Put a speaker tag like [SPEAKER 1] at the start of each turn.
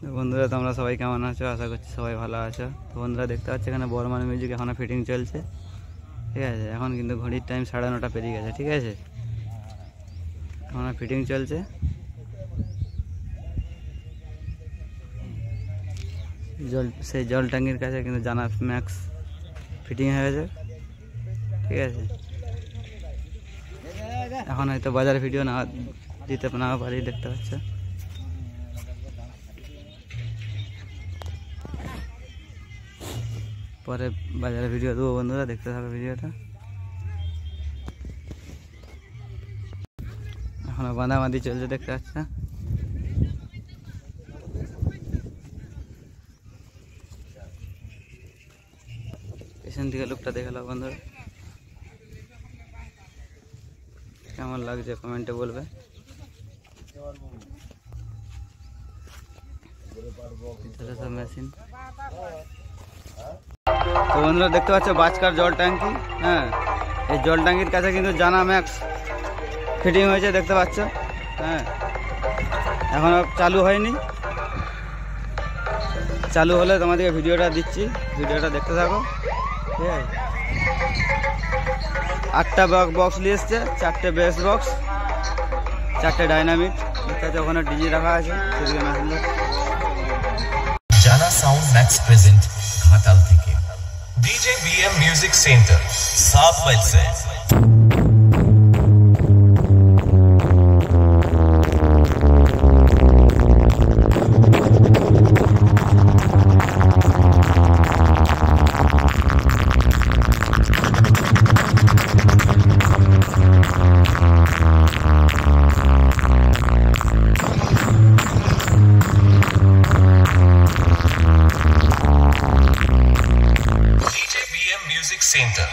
[SPEAKER 1] তো বন্ধুরা তোমরা সবাই কেমন আছো? আশা করছি সবাই ভালো আছো। তো বন্ধুরা দেখতে পাচ্ছ এখানে বর্মান মিউজিক এখনও ফিটিং চলছে, ঠিক আছে। এখন কিন্তু ঘড়ির টাইম 9:30 পেরিয়ে গেছে, ঠিক আছে। এখনও ফিটিং চলছে। সেই জল ট্যাঙ্কির কাছে কিন্তু জানা ম্যাক্স ফিটিং হয়ে গেছে, ঠিক আছে। এখন হয়তো বাজারে ভিডিও না দিতে না পারি, দেখতে পাচ্ছ। পরে বাজারে ভিডিও দেবো বন্ধুরা, দেখতে থাকো ভিডিওটা। এখনো বাঁধাবাঁধি চলছে, দেখতে পাচ্ছ। পেছন থেকে লুকটা দেখে নাও বন্ধুরা, কেমন লাগছে কমেন্টে বলবে। মেশিন তো বন্ধুরা দেখতে পাচ্ছ বাজকার জল ট্যাঙ্কি। হ্যাঁ, এই জল ট্যাঙ্কির কাছে কিন্তু জানা ম্যাক্স ফিটিং হয়েছে, দেখতে পাচ্ছ। হ্যাঁ, এখনো চালু হয়নি, চালু হলে তোমাদেরকে ভিডিওটা দিচ্ছি, ভিডিওটা দেখতে থাকো, ঠিক আছে। 8টা বক্স নিয়ে এসছে, 4টে বেস বক্স, 4টে ডাইনামিক, দেখতে পাচ্ছ। ওখানে ডিজি রাখা আছে, সেদিকে মেশিন।
[SPEAKER 2] জানা সাউন্ড ম্যাক্স প্রেজেন্ট ঘাটাল থেকে DJ BM music centre 7 mile से Music Center